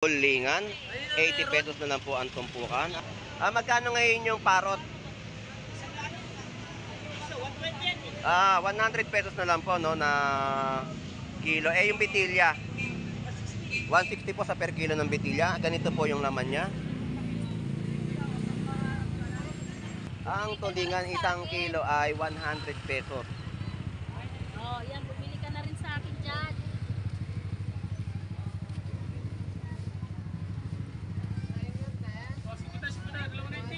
Lingan, 80 pesos na lang po ang tumpukan. Magkano ngayon yung parot? 100 pesos na lang po no na kilo. Yung bitilya, 160 po sa per kilo ng bitilya. Ganito po yung laman niya. Ang tulingan isang kilo ay 100 pesos. Oh, yan, bumili ka na rin sa akin dyan.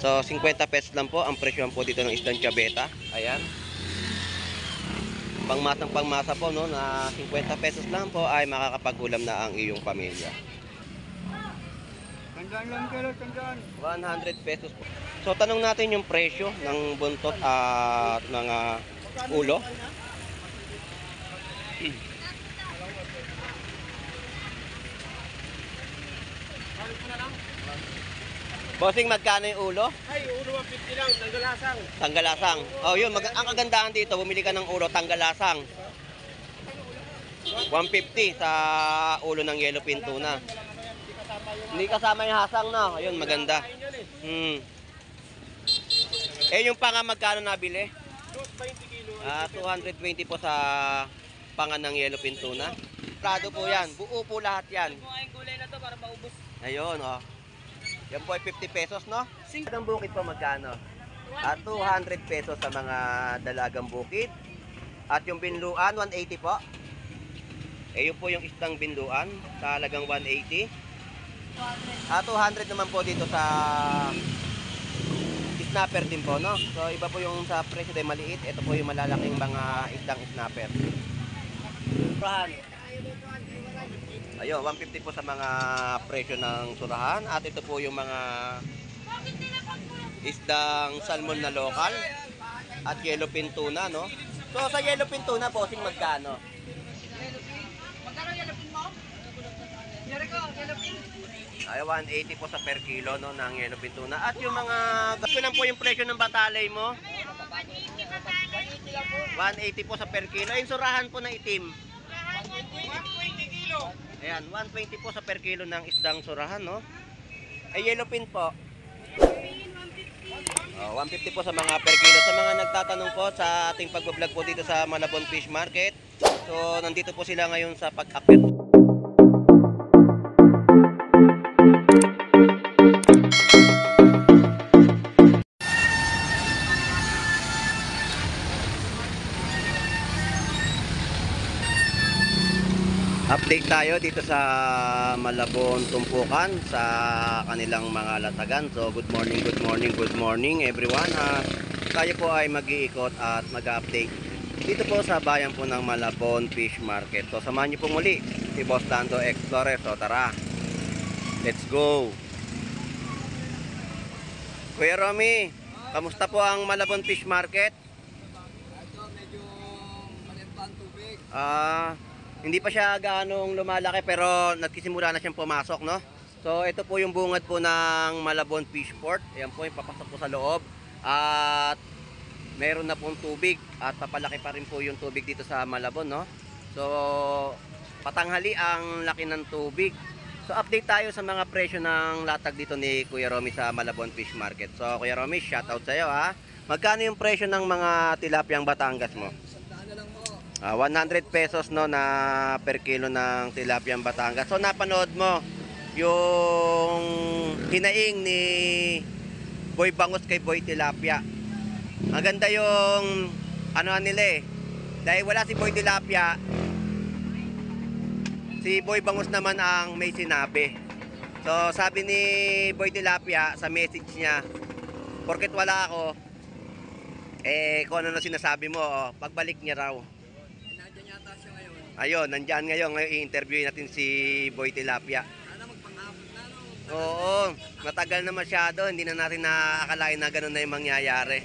So, 50 pesos lang po ang presyo po dito ng isdang chaveta. Ayan. Pangmasang-pangmasa po, no, na 50 pesos lang po ay makakapag-ulam na ang iyong pamilya. Tandaan lang kayo, tandaan. 100 pesos po. So, tanong natin yung presyo ng buntot at mga ulo. Bossing, magkano yung ulo? Ay, ulo 150 lang, tanggalasang. Tanggalasang. Oh, yun. Ang kagandahan dito, bumili ka ng ulo, tanggalasang. 150 sa ulo ng yellowfin tuna. Hindi kasama yung hasang, no? Ayun, maganda. Yung panga, magkano nabili? 220 kilo. 220 po sa panga ng yellowfin tuna. Prado po yan. Buo po lahat yan. Ang gulay na to para maubos. Ayun, oh. Yan po ay 50 pesos, no? Ang bukid po magkano? 200 pesos sa mga dalagang bukid. At yung binluan, 180 po. Yun po yung isdang binluan, talagang 180. 200 naman po dito sa snapper din po, no? So, iba po yung sa presyo ay maliit. Ito po yung malalaking mga isdang snapper. Ayun, 150 po sa mga presyo ng surahan. At ito po yung mga isdang salmon na lokal. At yellowfin tuna, no? So, sa yellowfin tuna, bossing, magkano? Magkano yellowfin mo? Jericho, yellowfin. Ay, 180 po sa per kilo, no, ng yellowfin tuna. At yung mga, gusto lang po yung presyo ng batalay mo? 180 po sa per kilo. Yung surahan po na itim? 120 kilo. Ayan, 120 po sa per kilo ng isdang surahan, no? Ay, yellowfin po? 150 po sa mga per kilo. Sa mga nagtatanong po sa ating pagbablog po dito sa Malabon Fish Market. So, nandito po sila ngayon sa pag-akit. Update tayo dito sa Malabon Tumpukan sa kanilang mga latagan. So good morning everyone. Tayo po ay mag-iikot at mag-update dito po sa bayan po ng Malabon Fish Market. So samahan niyo po muli si Boss Lando Explorer. So tara, let's go. Kuya Romy, kamusta po ang Malabon Fish Market? Ito, medyo maliit pa ang tubig. Hindi pa siya gaanong lumalaki pero nagsisimula na siyang pumasok, no? So ito po yung bungad po ng Malabon Fish Port. Ayan po yung papasok po sa loob. At meron na pong tubig at papalaki pa rin po yung tubig dito sa Malabon, no? So patanghali ang laki ng tubig. So update tayo sa mga presyo ng latag dito ni Kuya Romy sa Malabon Fish Market. So Kuya Romy, shoutout sa iyo, ha. Magkano yung presyo ng mga tilapiyang Batangas mo? 100 pesos, no, na per kilo ng tilapiyang Batangas. So napanood mo yung hinaing ni Boy Bangus kay Boy Tilapia. Maganda yung ano nila eh. Dahil wala si Boy Tilapia, si Boy Bangus naman ang may sinabi. So sabi ni Boy Tilapia sa message niya, porket wala ako, kung ano na sinasabi mo, pagbalik niya raw. Ayun, nandyan ngayon i-interview natin si Boy Tilapia. Sana magpang-abot na, no? Oo, matagal na masyado, hindi na natin naakalain na gano'n na yung mangyayari.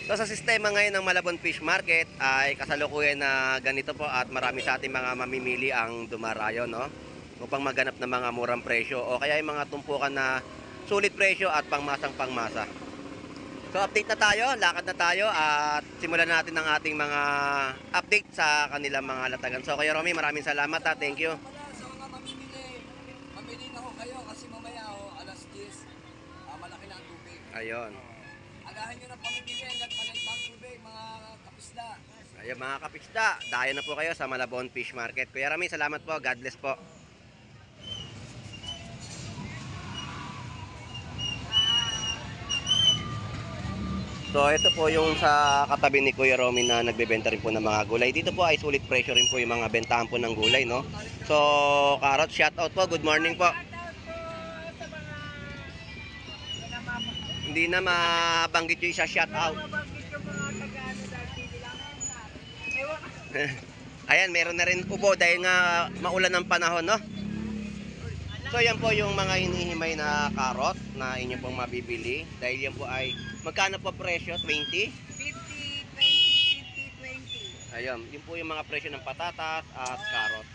So sa sistema ngayon ng Malabon Fish Market ay kasalukuyan na ganito po at marami sa ating mga mamimili ang dumarayo, no? Upang maganap ng mga murang presyo o kaya yung mga tumpukan na sulit presyo at pangmasang-pangmasa. So update na tayo, lakad na tayo at simulan natin ang ating mga update sa kanilang mga latagan. So Kuya Romy, maraming salamat, ha. Thank you. Sa mga mamimili, mamili na ho tayo kasi mamaya alas 10, malaki na ang tubig. Ayun. Agahan nyo na pamimili hanggat maliit pa ang tubig, mga kapisda. Ayun mga kapisda, dayo na po kayo sa Malabon Fish Market. Kuya Rami, salamat po. God bless po. So ito po yung sa katabi ni Kuya Romy na nagbebenta rin po ng mga gulay. Dito po ay sulit presyo rin po yung mga bentahan po ng gulay, no? So, Carrot, shout out po. Good morning po. Hindi na mabanggit yung isa shout out. Ayan, meron na rin ubo dahil nga maulan ng panahon, no? So yan po yung mga hinihimay na carrot na inyo pong mabibili. Dahil yan po ay, magkano po presyo? 20? 50, 20, 50, 20. Ayun, yun po yung mga presyo ng patatas at carrot.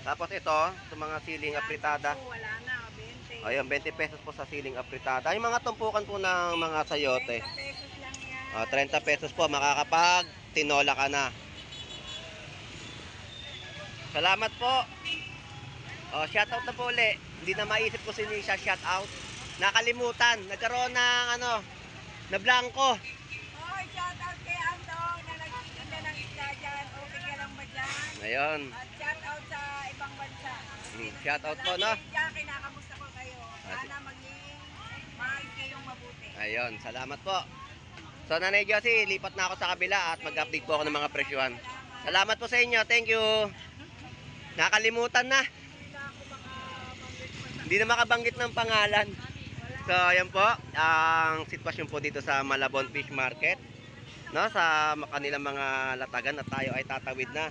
Tapos ito, sa mga siling apritada. Wala na, 20. Ayun, 20 pesos po sa siling apritada. Yung mga tumpukan po ng mga sayote. 30 pesos lang yan. 30 pesos po, makakapag tinola ka na. Salamat po. Shoutout na po uli. Hindi na maisip ko sino siya shoutout. Nakalimutan. Nagkaroon ng na blanco. Hoy, shoutout kay Andong na nagtitinda ng isda dyan. Okay ka lang ba dyan? Ayun. At shoutout sa ibang bansa. Shoutout po, no? Diyan, kinakamusta ko kayo. Sana maging maayos kayong mabuti. Ayun, salamat po. So, Nanay Josie, lipat na ako sa kabila at mag-update po ako ng mga presyuhan. Salamat po sa inyo. Thank you. Nakalimutan na. Hindi na makabanggit ng pangalan. So, ayan po. Ang sitwasyon po dito sa Malabon Fish Market. No, sa kanilang mga latagan at tayo ay tatawid na.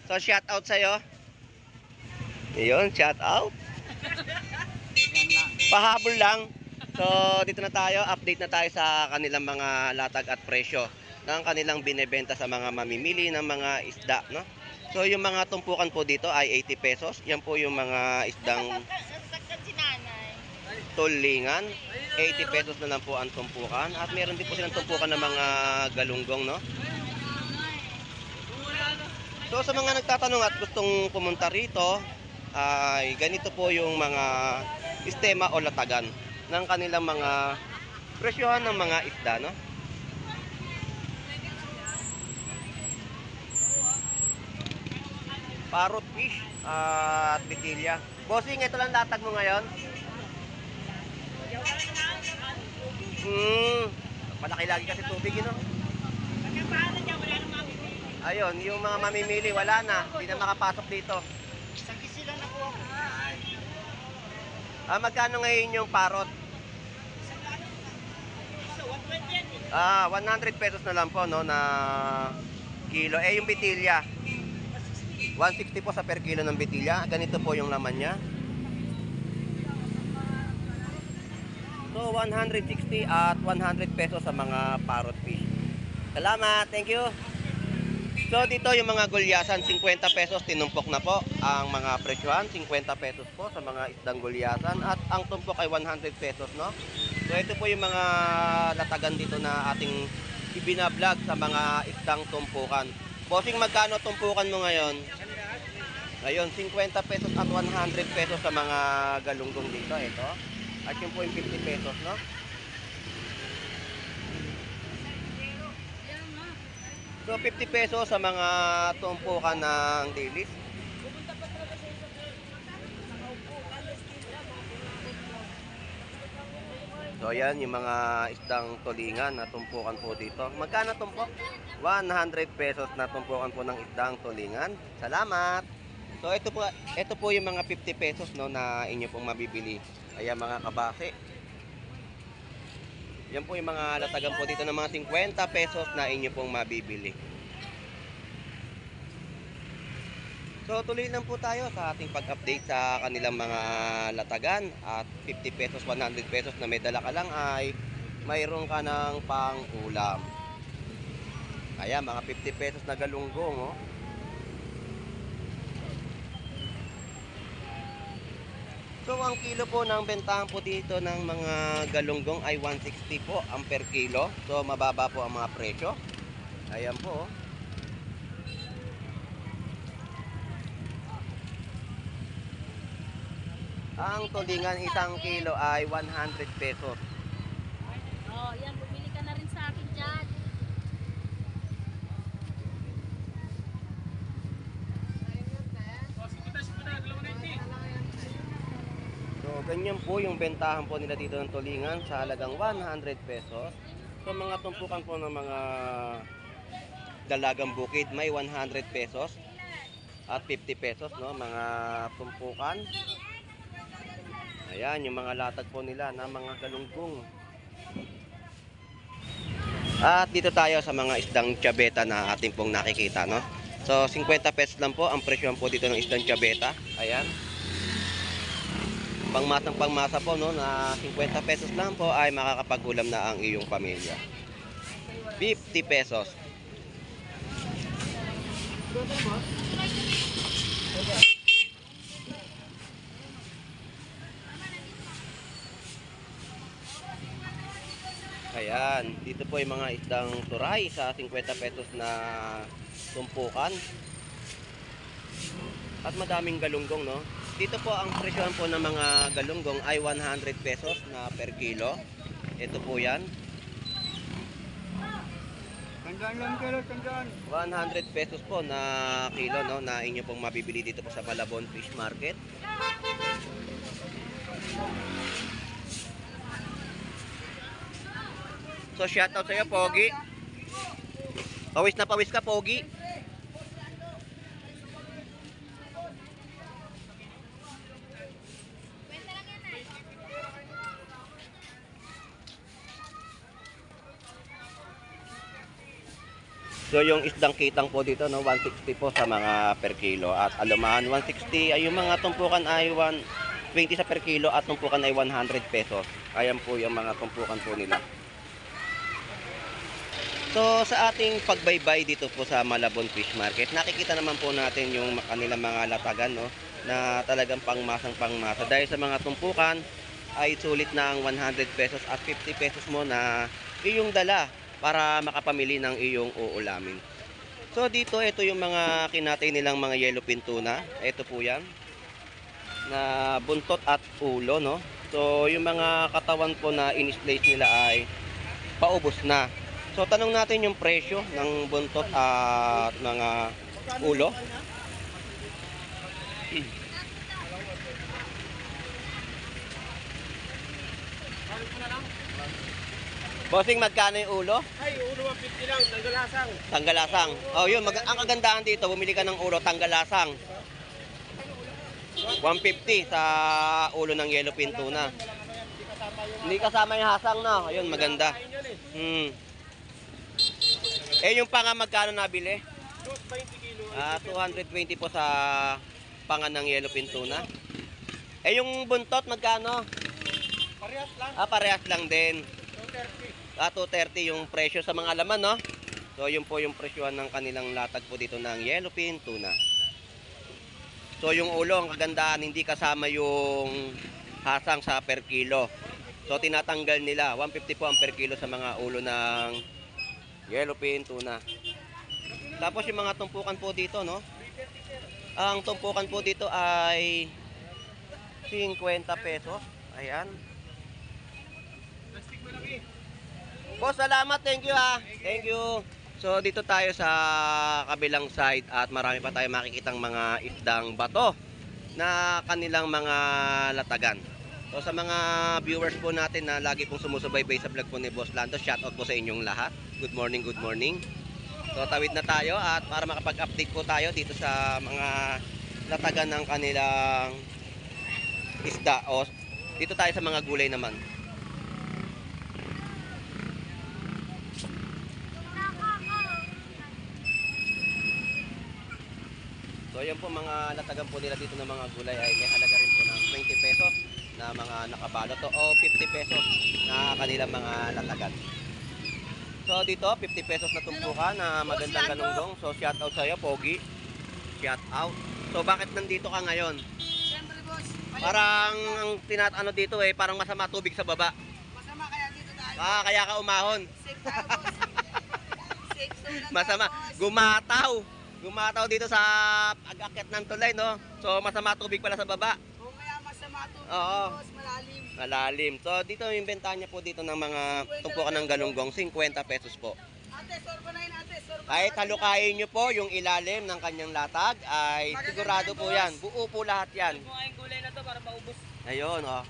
So, shout out sa'yo. Ayun, shout out. Pahabol lang. So, dito na tayo. Update na tayo sa kanilang mga latag at presyo ng kanilang binebenta sa mga mamimili ng mga isda, no? So, yung mga tumpukan po dito ay 80 pesos. Yan po yung mga isdang tulingan. 80 pesos na lang po ang tumpukan. At meron din po silang tumpukan ng mga galunggong, no? So, sa mga nagtatanong at gustong pumunta rito, ay ganito po yung mga sistema o latagan ng kanilang mga presyohan ng mga isda, no? Parrot fish at bitilya. Bossing, ito lang latag mo ngayon? Malaki lagi kasi tubig, no? Ayun, yung mga mamimili, wala na. Hindi na makapasok dito. Magkano ngayon yung parrot? 100 pesos na lang po, no, na kilo. Yung bitilya, 160 po sa per kilo ng bitilya. Ganito po yung laman niya. So, 160 at 100 pesos sa mga parrot fish. Salamat, thank you. So, dito yung mga gulyasan, 50 pesos, tinumpok na po ang mga presyohan. 50 pesos po sa mga isdang gulyasan. At ang tumpok ay 100 pesos, no? So, ito po yung mga latagan dito na ating ibinablog sa mga isdang tumpukan. Bossing, magkano tumpukan mo ngayon? Ayun, 50 pesos at 100 pesos sa mga galunggong dito. Ito. At yun po yung 50 pesos, no? So, 50 pesos sa mga tumpukan ng dilis. So, yan yung mga isdang tulingan na tumpukan po dito. Magkano tumpok? 100 pesos na tumpukan po ng isdang tulingan. Salamat! So, ito po yung mga 50 pesos, no, na inyo pong mabibili. Ayan, mga kabase. Yan po yung mga latagan po dito ng mga 50 pesos na inyo pong mabibili. So, tuloy lang po tayo sa ating pag-update sa kanilang mga latagan. At 50 pesos, 100 pesos na may dala ka lang ay mayroon ka ng pang-ulam. Ayan, mga 50 pesos na galunggong, oh. So, ang kilo po ng bentahan po dito ng mga galunggong ay 160 po ang per kilo. So, mababa po ang mga presyo. Ayan po. Ang tulingan, 1 kilo ay 100 pesos. Oh, yan, bumili ka na rin sa akin dyan. So, ganyan po yung bentahan po nila dito ng tulingan sa halagang 100 pesos. So, mga tumpukan po ng mga dalagang bukid, may 100 pesos at 50 pesos, no? Mga tumpukan. Ayan, yung mga latag po nila na mga galunggong. At dito tayo sa mga isdang tiyabeta na ating pong nakikita, no? So, 50 pesos lang po ang presyo po dito ng isdang tiyabeta. Ayan. Pangmasa po, no, na 50 pesos lang po ay makakapag-ulam na ang iyong pamilya. 50 pesos. Ayan, dito po yung mga isdang turay sa 50 pesos na tumpukan. At madaming galunggong, no? Dito po ang presyohan po ng mga galunggong ay 100 pesos na per kilo. Ito po yan. Tandaan lang kilo, tandaan. 100 pesos po na kilo, no, na inyo pong mabibili dito po sa Malabon Fish Market. So shoutout sa iyo, Pogi. Pawis na pawis ka, Pogi. So yung isdang kitang po dito, no, 160 po sa mga per kilo at alumahan 160, ay yung mga tumpukan ay 120 sa per kilo at tumpukan ay 100 pesos. Ayan po yung mga tumpukan po nila. So sa ating pagbaybay dito po sa Malabon Fish Market, nakikita naman po natin yung kanilang mga latagan, no, na talagang pangmasang pangmasa. Dahil sa mga tumpukan ay sulit na ang 100 pesos at 50 pesos mo na iyong dala para makapamili ng iyong uulamin. So dito, ito yung mga kinatay nilang mga yellowfin tuna. Ito po yan, na buntot at ulo, no. So yung mga katawan po na in-slice nila ay paubos na. So tanong natin yung presyo ng buntot at mga ulo. Bossing, magkano yung ulo? Ay, ulo 150 lang, tanggalasang. Tanggalasang. Oh, yun, ang kagandahan dito, bumili ka ng ulo, tanggalasang. 150 sa ulo ng yellowfin tuna. Hindi kasama yung hasang, no? Ayun, maganda. Yung panga, magkano nabili? 20 kilo. 220 po sa panga ng yellowfin tuna. Yung buntot, magkano? Parehas lang, Parehas lang din. 230. 230 yung presyo sa mga laman, no? So, yun po yung presyohan ng kanilang latag po dito ng yellowfin tuna. So, yung ulo, ang kagandahan, hindi kasama yung hasang sa per kilo. So, tinatanggal nila. 150 po ang per kilo sa mga ulo ng yellowfin tuna. Tapos, yung mga tumpukan po dito, no? Ang tumpukan po dito ay 50 pesos. Ayan. Boss, salamat. Thank you, ha. Thank you. So, dito tayo sa kabilang side at marami pa tayo makikitang mga isdang bato na kanilang mga latagan. So, sa mga viewers po natin na lagi pong sumusubaybay sa vlog po ni Boss Lando, shoutout po sa inyong lahat. Good morning, good morning. So, tawid na tayo at para makapag-update po tayo dito sa mga latagan ng kanilang isda. O, dito tayo sa mga gulay naman. So yan po, mga latagan po nila dito ng mga gulay ay may halaga rin po ng 20 pesos na mga nakabalot o 50 pesos na kanilang mga latagan. So dito 50 pesos na tumpukan na magandang galunggong. So shout out sa iyo, Pogi. Shout out. So bakit nandito ka ngayon? Siyempre, boss. Parang ang ano dito parang masama tubig sa baba. Masama kaya dito tayo. Kaya ka umahon. Safe tayo, boss. Safe zone lang Masama. tayo, boss. Gumataw dito sa pag-akyat ng tulay, no? So masama tubig pala sa baba. Kung kaya masama mato. Oo. Boss, malalim. Malalim. So dito yung benta niya po dito ng mga tumpukan ng galunggong, 50 pesos po. Ate, sorbo na yun, ate. Sorbo. Kahit halukayin nyo po yung ilalim ng kanyang latag, ay sigurado po yan. Buo po lahat yan. Kung ang gulay na to para maubos. Ayun, oh.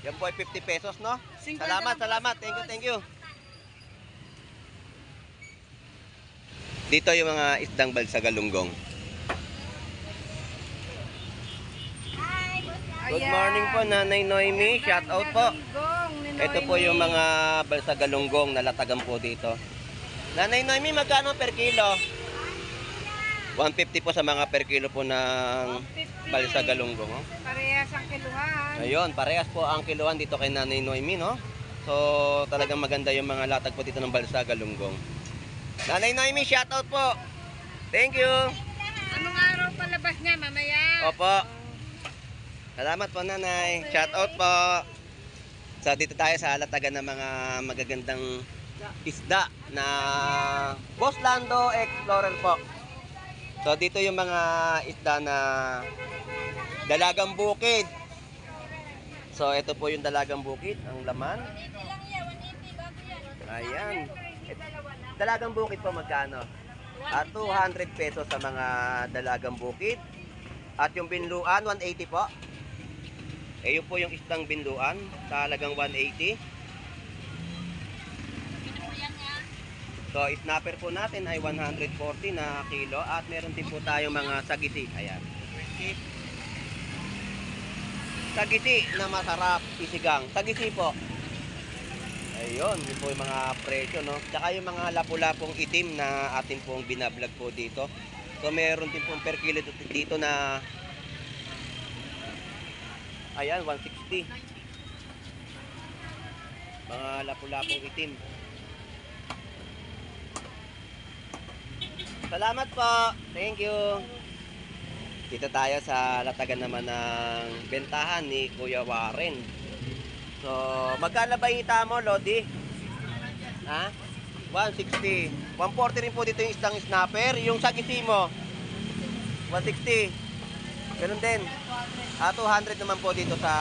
Yan po ay 50 pesos, no? 50 Salamat, lang, salamat. boss. Thank you, thank you. Dito yung mga isdang balsa galunggong. Good morning po, Nanay Noemi. Shout out po. Ito po yung mga balsa galunggong na latagan po dito. Nanay Noemi, magkano per kilo? 150 po sa mga per kilo po ng balsa galunggong. Oh. Parehas ang kiluhan. Ayun, parehas po ang kiluhan dito kay Nanay Noemi, no? So, talagang maganda yung mga latag po dito ng balsa galunggong. Nanay Noemi, shout out po. Thank you. Anong araw palabas niya mamaya? Opo. Salamat po, Nanay. Shout out po. So, dito tayo sa latagan ng mga magagandang isda na Boss Lando Explorer po. So, dito yung mga isda na dalagang bukid. So, ito po yung dalagang bukid, ang laman. Ayan. Dalagang bukid po magkano? 200 pesos sa mga dalagang bukid. At yung binluan, 180 po. Eh, yun po yung isdang binluan sa halagang 180. So, snapper po natin ay 140 na kilo. At meron din po tayong mga sagisi. Ayan. Sagisi na masarap isigang. Sagisi po. Ayun, yun po yung mga presyo, no? Tsaka yung mga lapu-lapong itim na atin pong binablog po dito. So, meron din pong per kilo dito na ayan, 160. Mga lapu-lapong itim. Salamat po. Thank you. Dito tayo sa latagan naman ng bentahan ni Kuya Warren. So, magkano ba hita mo, Lodi? Ha? 160. 140 rin po dito yung isdang snapper. Yung sagisi mo, 160. Ganun din. 200 naman po dito sa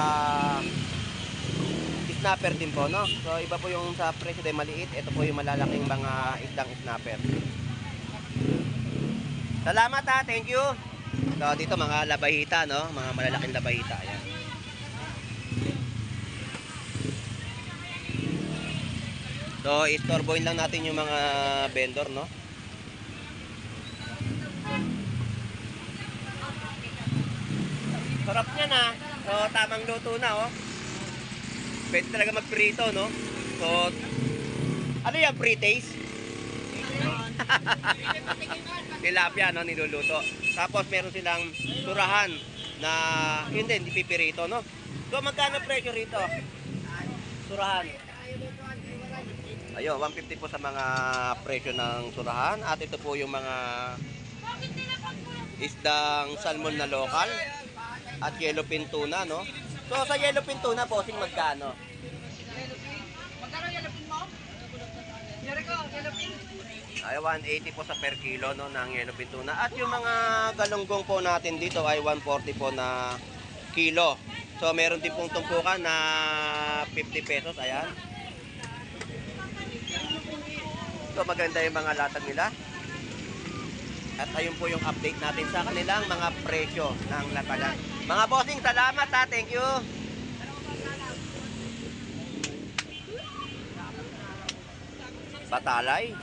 snapper din po, no? So, iba po yung sa presyo dahil maliit. Ito po yung malalaking mga isdang snapper. Salamat ha, thank you. So, dito mga labahita, no? Mga malalaking labahita. Ayan. So, istorbohin lang natin yung mga vendor, no? Sarap niya na. So, tamang luto na, oh. Pwede talaga magprito, no? So, ano yan, pre-taste? Tilapia, no? Niluluto. Tapos, meron silang surahan na, hindi pipirito, no? So, magkano presyo rito? Surahan. Ayun, 150 po sa mga presyo ng surahan. At ito po yung mga isdang salmon na lokal. At yellowfin tuna, no? So, sa yellowfin tuna, bossing magkano? Magkano yung lapin mo? Jericho, yellowfin. Ay, 180 po sa per kilo, no, ng yellowfin tuna. At yung mga galunggong po natin dito ay 140 po na kilo. So, meron din pong tumpukan na 50 pesos, ayan. So, maganda yung mga latag nila. At ayun po yung update natin sa kanilang mga presyo ng latagan. Mga bossing, salamat ha. Thank you. Batalay.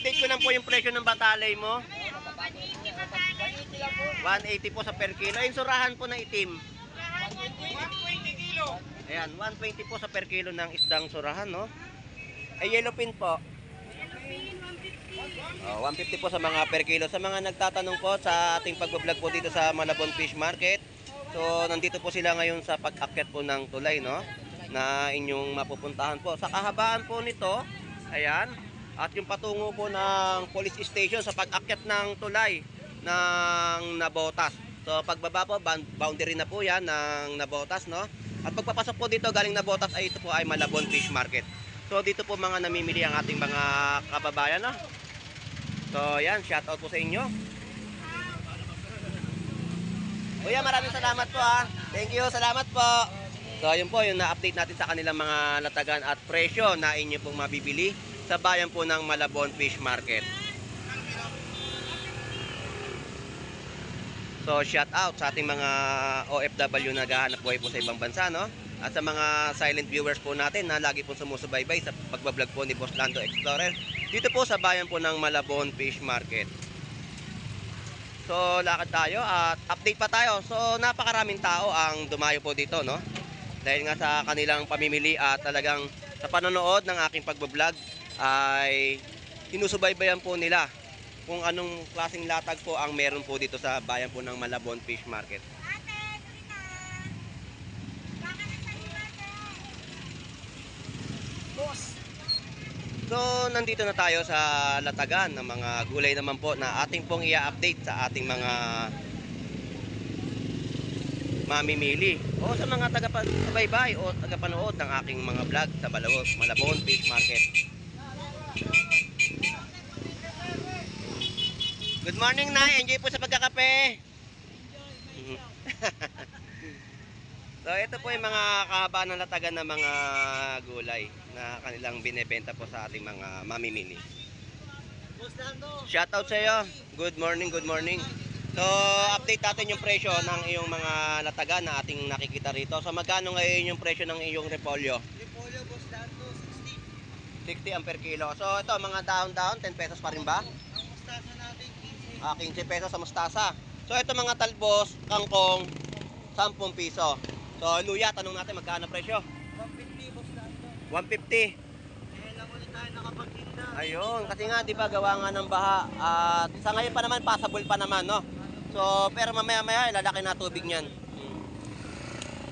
Update ko lang po yung presyo ng batalay mo. 180 po sa per kilo. Yung surahan po na itim. 120 kilo. Ayan, 120 po sa per kilo ng isdang surahan, no? Eh, yellowfin po. 150 po sa mga per kilo. Sa mga nagtatanong po sa ating pag-vlog po dito sa Malabon Fish Market. So, nandito po sila ngayon sa pag-akyat po ng tulay, no? Na inyong mapupuntahan po. Sa kahabaan po nito, ayan. At yung patungo po ng police station sa pag-akyat ng tulay ng Nabotas. So, pagbaba po, boundary na po yan ng Nabotas, no? At pagpapasok po dito galing Nabotas ay ito po ay Malabon Fish Market. So dito po mga namimili ang ating mga kababayan, no? So yan, shout out po sa inyo. Kuya, maraming salamat po ha. Thank you, salamat po. So yun po, yung na-update natin sa kanilang mga latagan at presyo na inyo pong mabibili sa bayan po ng Malabon Fish Market. So shout out sa ating mga OFW na naghahanap buhay po sa ibang bansa, no? At sa mga silent viewers po natin na lagi po sumusubaybay sa pagbablog po ni Boss Lando Explorer dito po sa bayan po ng Malabon Fish Market. So lakad tayo at update pa tayo. So napakaraming tao ang dumayo po dito, no? Dahil nga sa kanilang pamimili at talagang sa panonood ng aking pagbablog ay sinusubaybayan po nila kung anong klaseng latag po ang meron po dito sa bayan po ng Malabon Fish Market. So nandito na tayo sa latagan ng mga gulay naman po na ating pong i-update sa ating mga mamimili o sa mga taga-subaybay o taga-panood ng aking mga vlog sa Malabon Fish Market. Good morning, Nay. Enjoy po sa pagkakape. So ito po yung mga kahaba ng latagan ng mga gulay na kanilang binebenta po sa ating mga mamimili. Shout out sa iyo. Good morning, good morning. So update natin yung presyo ng iyong mga latagan na ating nakikita rito. So magkano ngayon yung presyo ng iyong repolyo? Repolyo, Boss Lando, 60. 60 ang per kilo. So ito mga dahon-dahon, 10 pesos pa rin ba? Ang mustasa natin, 15 15. pesos sa mustasa. So ito mga talbos, kangkong, 10 piso. So luya, tanong natin magkano presyo? 150, Boss Lando. 150. Eh, lang ulit tayo nakapagtinda. Ayun, kasi nga 'di ba gawa nga ng baha at sa ngayon pa naman passable pa naman, no? So pero mamaya-maya lalaki na tubig niyan.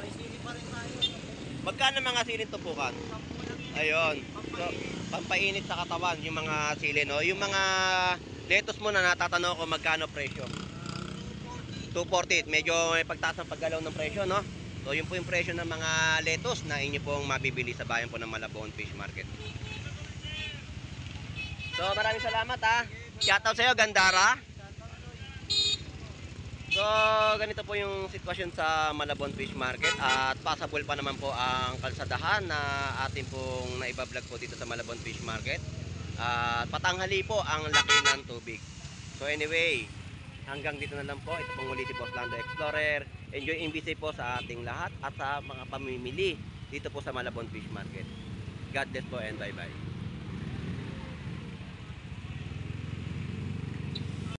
May sili pa rin tayo. Magkano mga silin tupukan? 10 lang yan. Ayun. So pampainit sa katawan yung mga sili, no? Yung mga lettuce mo na natatanong ko magkano presyo? 240. Medyo may pagtaas ng paggalaw ng presyo, no? So yun po yung presyo ng mga lettuce na inyo pong mabibili sa bayan po ng Malabon Fish Market. So maraming salamat ha. Shoutout sa iyo, Gandara. So ganito po yung sitwasyon sa Malabon Fish Market at passable pa naman po ang kalsadahan na atin pong naibablog po dito sa Malabon Fish Market. At patanghali po ang laki ng tubig. So anyway, hanggang dito na lang po. Ito pong muli si Boss Lando Explorer. Enjoy imbisi po sa ating lahat at sa mga pamimili dito po sa Malabon Fish Market. God bless po and bye bye.